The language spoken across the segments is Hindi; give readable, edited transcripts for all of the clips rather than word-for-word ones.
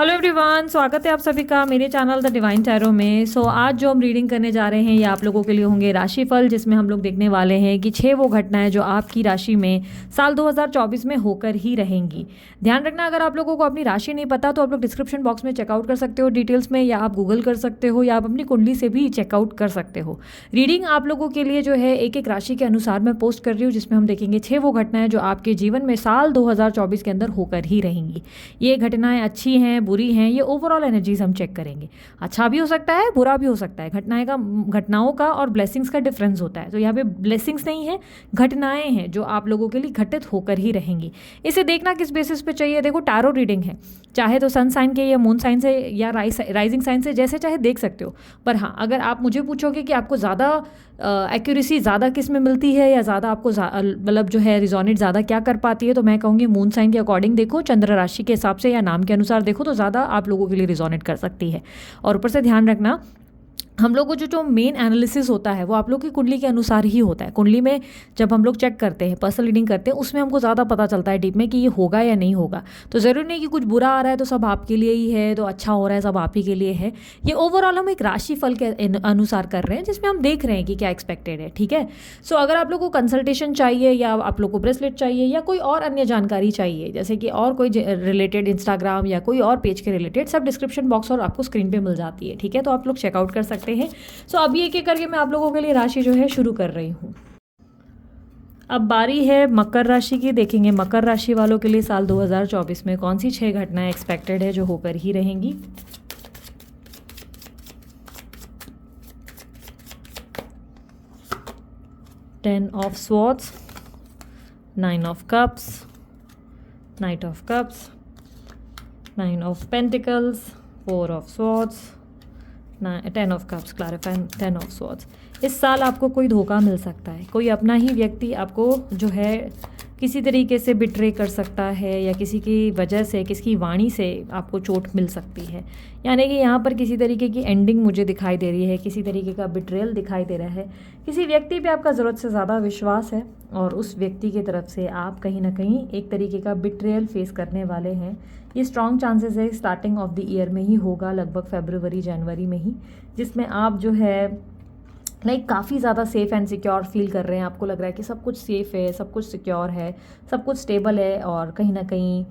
हेलो एवरीवन, स्वागत है आप सभी का मेरे चैनल द डिवाइन टैरो में। आज जो हम रीडिंग करने जा रहे हैं ये आप लोगों के लिए होंगे राशिफल, जिसमें हम लोग देखने वाले हैं कि 6 वो घटनाएं जो आपकी राशि में साल 2024 में होकर ही रहेंगी। ध्यान रखना, अगर आप लोगों को अपनी राशि नहीं पता तो आप लोग डिस्क्रिप्शन बॉक्स में चेकआउट कर सकते हो डिटेल्स में, या आप गूगल कर सकते हो, या आप अपनी कुंडली से भी चेकआउट कर सकते हो। रीडिंग आप लोगों के लिए जो है एक एक राशि के अनुसार मैं पोस्ट कर रही हूँ, जिसमें हम देखेंगे 6 वो घटनाएं जो आपके जीवन में साल 2024 के अंदर होकर ही रहेंगी। ये घटनाएं अच्छी हैं, बुरी हैं, ये ओवरऑल एनर्जीज हम चेक करेंगे। अच्छा भी हो सकता है, बुरा भी हो सकता है। घटनाओं का और ब्लेसिंग्स का डिफरेंस होता है। तो यहाँ पे ब्लेसिंग्स नहीं है, घटनाएं हैं जो आप लोगों के लिए घटित होकर ही रहेंगी। इसे देखना किस बेसिस पे चाहिए? देखो, टैरो रीडिंग है, चाहे तो सन साइन के या मून साइन से या राइजिंग साइन से जैसे चाहे देख सकते हो। पर हाँ, अगर आप मुझे पूछोगे कि आपको ज़्यादा एक्यूरेसी ज़्यादा किस में मिलती है, या ज़्यादा आपको मतलब जो है रिजोनेट ज़्यादा क्या कर पाती है, तो मैं कहूँगी मून साइन के अकॉर्डिंग देखो, चंद्र राशि के हिसाब से या नाम के अनुसार देखो तो ज़्यादा आप लोगों के लिए रिजोनेट कर सकती है। और ऊपर से ध्यान रखना, हम लोग को जो मेन एनालिसिस होता है वो आप लोग की कुंडली के अनुसार ही होता है। कुंडली में जब हम लोग चेक करते हैं, पर्सनल रीडिंग करते हैं, उसमें हमको ज़्यादा पता चलता है डीप में कि ये होगा या नहीं होगा। तो ज़रूरी नहीं कि कुछ बुरा आ रहा है तो सब आपके लिए ही है, तो अच्छा हो रहा है सब आप ही के लिए है। ये ओवरऑल हम एक राशि फल के अनुसार कर रहे हैं, जिसमें हम देख रहे हैं कि क्या एक्सपेक्टेड है। ठीक है। सो अगर आप लोग को कंसल्टेशन चाहिए, या आप लोग को ब्रेसलेट चाहिए, या कोई और अन्य जानकारी चाहिए, जैसे कि और कोई रिलेटेड इंस्टाग्राम या कोई और पेज के रिलेटेड, सब डिस्क्रिप्शन बॉक्स और आपको स्क्रीन पर मिल जाती है। ठीक है, तो आप लोग चेकआउट कर सकते हैं। अभी एक एक करके मैं आप लोगों के लिए राशि जो है शुरू कर रही हूँ। अब बारी है मकर राशि की। देखेंगे मकर राशि वालों के लिए साल 2024 में कौन सी 6 घटनाएं एक्सपेक्टेड है जो होकर ही रहेंगी। Ten of swords, 9 of cups, night of cups, 9 of pentacles, 4 of swords, 10 of cups, clarifying 10 of swords. इस साल आपको कोई धोखा मिल सकता है। कोई अपना ही व्यक्ति आपको जो है किसी तरीके से बिट्रे कर सकता है, या किसी की वजह से, किसी वाणी से आपको चोट मिल सकती है। यानी कि यहाँ पर किसी तरीके की एंडिंग मुझे दिखाई दे रही है, किसी तरीके का बिट्रेयल दिखाई दे रहा है। किसी व्यक्ति पे आपका ज़रूरत से ज़्यादा विश्वास है, और उस व्यक्ति की तरफ से आप कहीं ना कहीं एक तरीके का बिट्रेयल फेस करने वाले हैं। ये स्ट्रॉन्ग चांसेस है स्टार्टिंग ऑफ द ईयर में ही होगा, लगभग फरवरी जनवरी में ही, जिसमें आप जो है काफ़ी ज़्यादा सेफ़ एंड सिक्योर फील कर रहे हैं। आपको लग रहा है कि सब कुछ सेफ़ है, सब कुछ सिक्योर है, सब कुछ स्टेबल है, और कहीं ना कहीं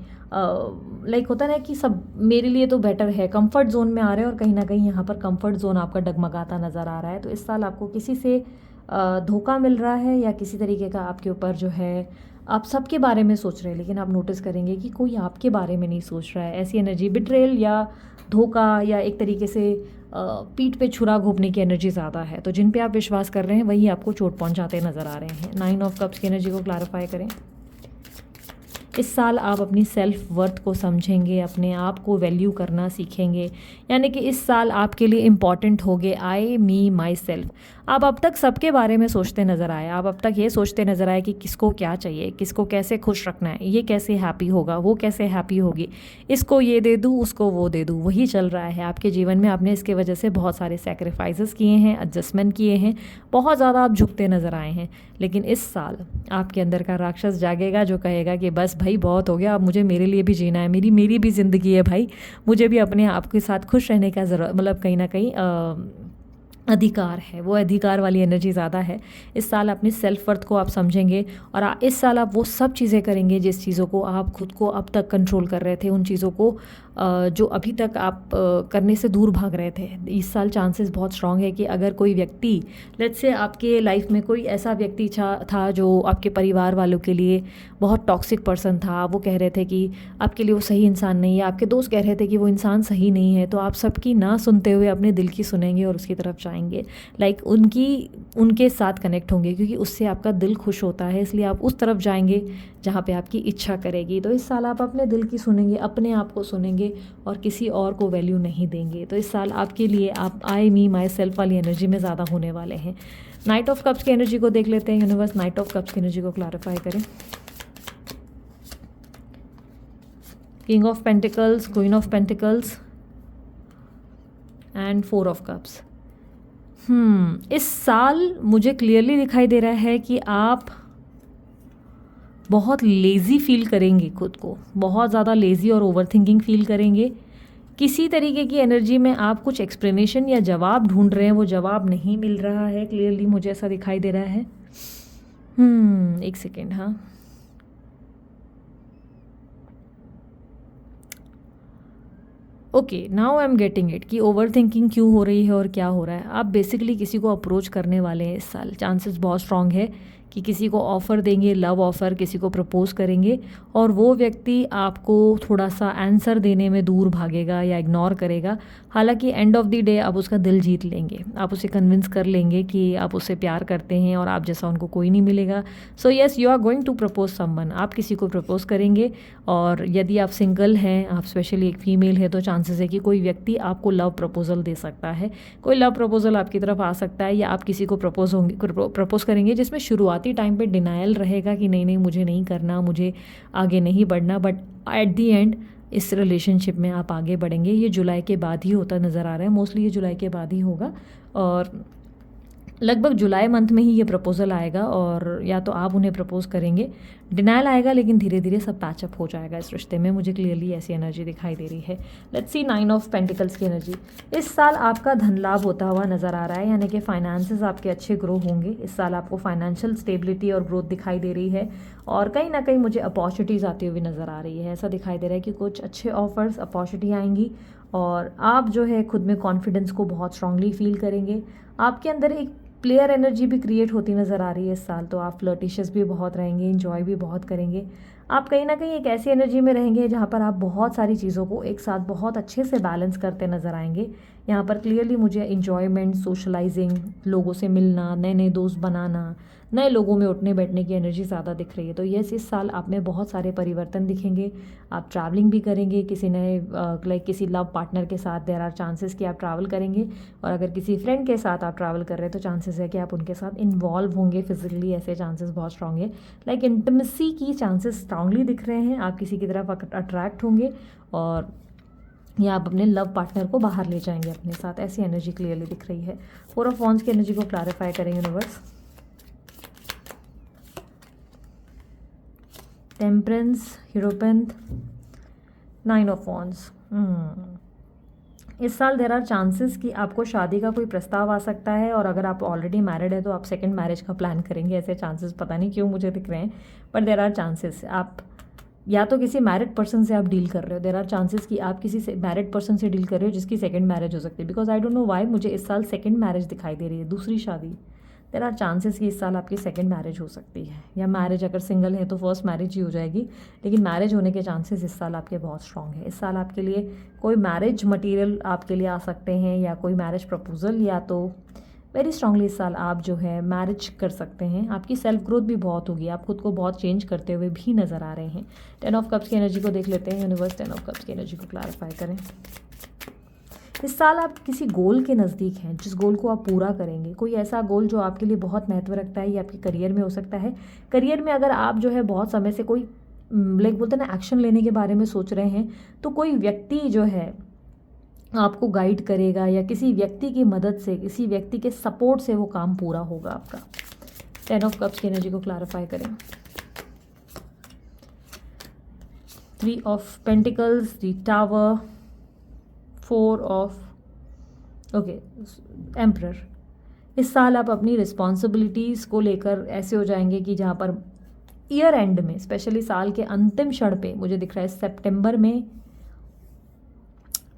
होता है ना कि सब मेरे लिए तो बेटर है। कंफर्ट जोन में आ रहे हैं, और कहीं ना कहीं यहाँ पर कंफर्ट जोन आपका डगमगाता नज़र आ रहा है। तो इस साल आपको किसी से धोखा मिल रहा है, या किसी तरीके का आपके ऊपर जो है, आप सबके बारे में सोच रहे हैं लेकिन आप नोटिस करेंगे कि कोई आपके बारे में नहीं सोच रहा है। ऐसी एनर्जी, बिट्रेल या धोखा, या एक तरीके से पीठ पे छुरा घोंपने की एनर्जी ज़्यादा है। तो जिन पे आप विश्वास कर रहे हैं वही आपको चोट पहुंचाते नज़र आ रहे हैं। 9 ऑफ कप्स की एनर्जी को क्लैरिफाई करें। इस साल आप अपनी सेल्फ वर्थ को समझेंगे, अपने आप को वैल्यू करना सीखेंगे। यानी कि इस साल आपके लिए इम्पॉर्टेंट होगे आई, मी, माई सेल्फ। आप अब तक सबके बारे में सोचते नज़र आए, आप अब तक ये सोचते नज़र आए कि किसको क्या चाहिए, किसको कैसे खुश रखना है, ये कैसे हैप्पी होगा, वो कैसे हैप्पी होगी, इसको ये दे दूँ, उसको वो दे दूँ। वही चल रहा है आपके जीवन में। आपने इसके वजह से बहुत सारे सेक्रीफाइसेस किए हैं, एडजस्टमेंट किए हैं, बहुत ज़्यादा आप झुकते नज़र आए हैं। लेकिन इस साल आपके अंदर का राक्षस जागेगा, जो कहेगा कि बस भाई बहुत हो गया, अब मुझे मेरे लिए भी जीना है, मेरी भी ज़िंदगी है भाई, मुझे भी अपने आप के साथ खुश रहने का ज़रूरत, मतलब कहीं ना कहीं अधिकार है। वो अधिकार वाली एनर्जी ज़्यादा है। इस साल अपनी सेल्फ वर्थ को आप समझेंगे, और इस साल आप वो सब चीज़ें करेंगे जिस चीज़ों को आप खुद को अब तक कंट्रोल कर रहे थे, उन चीज़ों को जो अभी तक आप करने से दूर भाग रहे थे। इस साल चांसेस बहुत स्ट्रांग है कि अगर कोई व्यक्ति, लेट्स से आपके लाइफ में कोई ऐसा व्यक्ति था जो आपके परिवार वालों के लिए बहुत टॉक्सिक पर्सन था, वो कह रहे थे कि आपके लिए वो सही इंसान नहीं है, आपके दोस्त कह रहे थे कि वो इंसान सही नहीं है, तो आप सबकी ना सुनते हुए अपने दिल की सुनेंगे और उसकी तरफ जाएंगे। उनके साथ कनेक्ट होंगे, क्योंकि उससे आपका दिल खुश होता है, इसलिए आप उस तरफ जाएंगे जहाँ पे आपकी इच्छा करेगी। तो इस साल आप अपने दिल की सुनेंगे, अपने आप को सुनेंगे, और किसी और को वैल्यू नहीं देंगे। तो इस साल आपके लिए आप आई, मी, माई सेल्फ वाली एनर्जी में ज़्यादा होने वाले हैं। नाइट ऑफ कप्स की एनर्जी को देख लेते हैं। यूनिवर्स नाइट ऑफ कप्स की एनर्जी को क्लैरिफाई करें। King of pentacles, queen of pentacles and 4 of cups. इस साल मुझे क्लियरली दिखाई दे रहा है कि आप बहुत लेज़ी फील करेंगे, खुद को बहुत ज़्यादा लेज़ी और ओवर थिंकिंग फील करेंगे। किसी तरीके की एनर्जी में आप कुछ एक्सप्लेनेशन या जवाब ढूंढ रहे हैं, वो जवाब नहीं मिल रहा है क्लियरली, मुझे ऐसा दिखाई दे रहा है। एक सेकेंड, हाँ okay, now I am getting it कि ओवर थिंकिंग क्यों हो रही है और क्या हो रहा है। आप बेसिकली किसी को अप्रोच करने वाले हैं इस साल, चांसेस बहुत स्ट्रांग है कि किसी को ऑफ़र देंगे, लव ऑफ़र, किसी को प्रपोज करेंगे और वो व्यक्ति आपको थोड़ा सा आंसर देने में दूर भागेगा या इग्नोर करेगा। हालांकि एंड ऑफ द डे आप उसका दिल जीत लेंगे, आप उसे कन्विंस कर लेंगे कि आप उससे प्यार करते हैं और आप जैसा उनको कोई नहीं मिलेगा। So yes, you are going to propose someone, आप किसी को प्रपोज करेंगे। और यदि आप सिंगल हैं, आप स्पेशली एक फीमेल है, तो चांसेस है कि कोई व्यक्ति आपको लव प्रपोजल दे सकता है, कोई लव प्रपोजल आपकी तरफ आ सकता है, या आप किसी को प्रपोज करेंगे जिसमें शुरुआती टाइम पे डिनायल रहेगा कि नहीं नहीं मुझे नहीं करना, मुझे आगे नहीं बढ़ना, बट एट दी एंड इस रिलेशनशिप में आप आगे बढ़ेंगे। ये जुलाई के बाद ही होता नज़र आ रहा है, मोस्टली ये जुलाई के बाद ही होगा और लगभग जुलाई मंथ में ही ये प्रपोजल आएगा और या तो आप उन्हें प्रपोज करेंगे, डिनायल आएगा, लेकिन धीरे धीरे सब पैचअप हो जाएगा इस रिश्ते में। मुझे क्लियरली ऐसी एनर्जी दिखाई दे रही है। लेट्स सी 9 ऑफ पेंटिकल्स की एनर्जी। इस साल आपका धन लाभ होता हुआ नज़र आ रहा है, यानी कि फाइनेंसेस आपके अच्छे ग्रो होंगे। इस साल आपको फाइनेंशियल स्टेबिलिटी और ग्रोथ दिखाई दे रही है और कहीं ना कहीं मुझे अपॉर्चुनिटीज़ आती हुई नज़र आ रही है। ऐसा दिखाई दे रहा है कि कुछ अच्छे ऑफर्स, अपॉर्चुनिटी आएंगी और आप जो है खुद में कॉन्फिडेंस को बहुत स्ट्रांगली फील करेंगे। आपके अंदर एक प्लेयर एनर्जी भी क्रिएट होती नज़र आ रही है इस साल, तो आप फ्लर्टिशियस भी बहुत रहेंगे, इंजॉय भी बहुत करेंगे। आप कहीं ना कहीं एक ऐसी एनर्जी में रहेंगे जहाँ पर आप बहुत सारी चीज़ों को एक साथ बहुत अच्छे से बैलेंस करते नज़र आएंगे। यहाँ पर क्लियरली मुझे इंजॉयमेंट, सोशलाइजिंग, लोगों से मिलना, नए नए दोस्त बनाना, नए लोगों में उठने बैठने की एनर्जी ज़्यादा दिख रही है। तो यस, इस साल आप में बहुत सारे परिवर्तन दिखेंगे। आप ट्रैवलिंग भी करेंगे, किसी नए लाइक किसी लव पार्टनर के साथ देयर आर चांसेस कि आप ट्रैवल करेंगे, और अगर किसी फ्रेंड के साथ आप ट्रैवल कर रहे हैं तो चांसेस है कि आप उनके साथ इन्वॉल्व होंगे फिजिकली। ऐसे चांसेस बहुत स्ट्रांग है, लाइक इंटिमेसी की चांसेस स्ट्रांगली दिख रहे हैं। आप किसी की तरफ अट्रैक्ट होंगे और या आप अपने लव पार्टनर को बाहर ले जाएंगे अपने साथ, ऐसी एनर्जी क्लियरली दिख रही है। 4 ऑफ वॉन्ड्स की एनर्जी को क्लैरिफाई करें universe. Temperance, hierophant, 9 of wands. इस साल देर आर चांसेस कि आपको शादी का कोई प्रस्ताव आ सकता है, और अगर आप ऑलरेडी मैरिड है तो आप सेकंड मैरिज का प्लान करेंगे। ऐसे चांसेस पता नहीं क्यों मुझे दिख रहे हैं, बट देर आर चांसेस आप या तो किसी मैरिड पर्सन से आप डील कर रहे हो। देर आर चांसेस कि आप किसी से मैरिड पर्सन से डील कर रहे हो जिसकी सेकंड मैरिज हो सकती है, because I don't know why मुझे इस साल सेकंड मैरिज दिखाई दे रही है, दूसरी शादी। देर आर चांसेस कि इस साल आपकी सेकंड मैरिज हो सकती है, या मैरिज अगर सिंगल है तो फर्स्ट मैरिज ही हो जाएगी, लेकिन मैरिज होने के चांसेस इस साल आपके बहुत स्ट्रांग है। इस साल आपके लिए कोई मैरिज मटेरियल आपके लिए आ सकते हैं, या कोई मैरिज प्रपोजल, या तो वेरी स्ट्रांगली इस साल आप जो है मैरिज कर सकते हैं। आपकी सेल्फ ग्रोथ भी बहुत होगी, आप खुद को बहुत चेंज करते हुए भी नज़र आ रहे हैं। 10 ऑफ कप्स की एनर्जी को देख लेते हैं यूनिवर्स। 10 ऑफ कप्स की एनर्जी को क्लैरिफाई करें। इस साल आप किसी गोल के नज़दीक हैं, जिस गोल को आप पूरा करेंगे। कोई ऐसा गोल जो आपके लिए बहुत महत्व रखता है, ये आपके करियर में हो सकता है। करियर में अगर आप जो है बहुत समय से कोई लाइक बोलते हैं ना एक्शन लेने के बारे में सोच रहे हैं, तो कोई व्यक्ति जो है आपको गाइड करेगा, या किसी व्यक्ति की मदद से, किसी व्यक्ति के सपोर्ट से वो काम पूरा होगा आपका। 10 ऑफ कप्स की एनर्जी को क्लैरिफाई करें। 3 of pentacles, the tower, 4 of emperor. इस साल आप अपनी रिस्पॉन्सिबिलिटीज़ को लेकर ऐसे हो जाएंगे कि जहाँ पर ईयर एंड में, स्पेशली साल के अंतिम क्षण पे, मुझे दिख रहा है सितंबर में,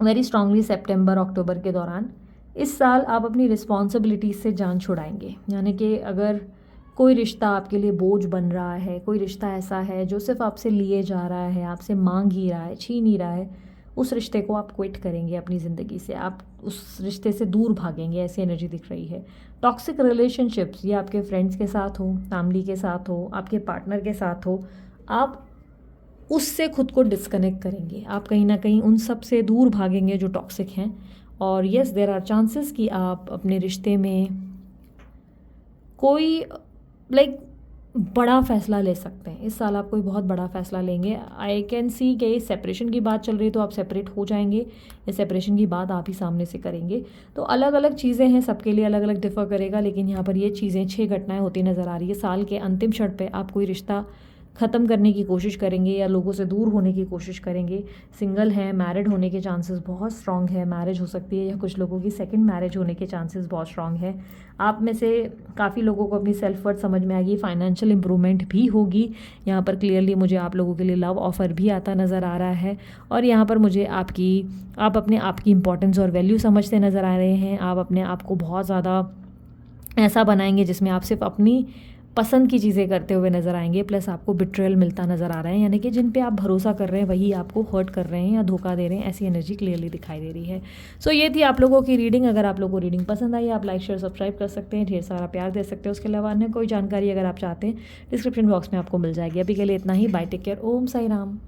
वेरी स्ट्रांगली सितंबर अक्टूबर के दौरान, इस साल आप अपनी रिस्पॉन्सिबिलिटीज़ से जान छुड़ाएंगे। यानी कि अगर कोई रिश्ता आपके लिए बोझ बन रहा है, कोई रिश्ता ऐसा है जो सिर्फ आपसे लिए जा रहा है, आपसे मांग ही रहा है, छीन ही रहा है, उस रिश्ते को आप क्विट करेंगे अपनी ज़िंदगी से, आप उस रिश्ते से दूर भागेंगे, ऐसी एनर्जी दिख रही है। टॉक्सिक रिलेशनशिप्स, ये आपके फ्रेंड्स के साथ हो, फैमिली के साथ हो, आपके पार्टनर के साथ हो, आप उससे खुद को डिस्कनेक्ट करेंगे। आप कहीं ना कहीं उन सब से दूर भागेंगे जो टॉक्सिक हैं। और येस, देर आर चांसेस कि आप अपने रिश्ते में कोई लाइक बड़ा फैसला ले सकते हैं। इस साल आप कोई बहुत बड़ा फैसला लेंगे। आई कैन सी कि सेपरेशन की बात चल रही है तो आप सेपरेट हो जाएंगे, या सेपरेशन की बात आप ही सामने से करेंगे। तो अलग अलग चीज़ें हैं, सबके लिए अलग अलग डिफ़र करेगा, लेकिन यहाँ पर ये चीज़ें 6 घटनाएं होती नज़र आ रही है। साल के अंतिम क्षण पे आप कोई रिश्ता ख़त्म करने की कोशिश करेंगे या लोगों से दूर होने की कोशिश करेंगे। सिंगल हैं, मैरिड होने के चांसेस बहुत स्ट्रॉन्ग है, मैरिज हो सकती है या कुछ लोगों की सेकंड मैरिज होने के चांसेस बहुत स्ट्रॉन्ग है। आप में से काफ़ी लोगों को अपनी सेल्फ वर्थ समझ में आएगी, फाइनेंशियल इंप्रूवमेंट भी होगी। यहाँ पर क्लियरली मुझे आप लोगों के लिए लव ऑफ़र भी आता नज़र आ रहा है और यहाँ पर मुझे आप अपने आप की इंपॉर्टेंस और वैल्यू समझते नज़र आ रहे हैं। आप अपने आप को बहुत ज़्यादा ऐसा बनाएंगे जिसमें आप सिर्फ अपनी पसंद की चीज़ें करते हुए नज़र आएंगे, प्लस आपको बिट्रेयल मिलता नज़र आ रहा है, यानी कि जिन पे आप भरोसा कर रहे हैं वही आपको हर्ट कर रहे हैं या धोखा दे रहे हैं, ऐसी एनर्जी क्लियरली दिखाई दे रही है। सो ये थी आप लोगों की रीडिंग। अगर आप लोगों को रीडिंग पसंद आई, आप लाइक शेयर सब्सक्राइब कर सकते हैं, ढेर सारा प्यार दे सकते हैं। उसके अलावा अन्य कोई जानकारी अगर आप चाहते हैं डिस्क्रिप्शन बॉक्स में आपको मिल जाएगी। अभी के लिए इतना ही। बाय, टेक केयर, ओम साई राम।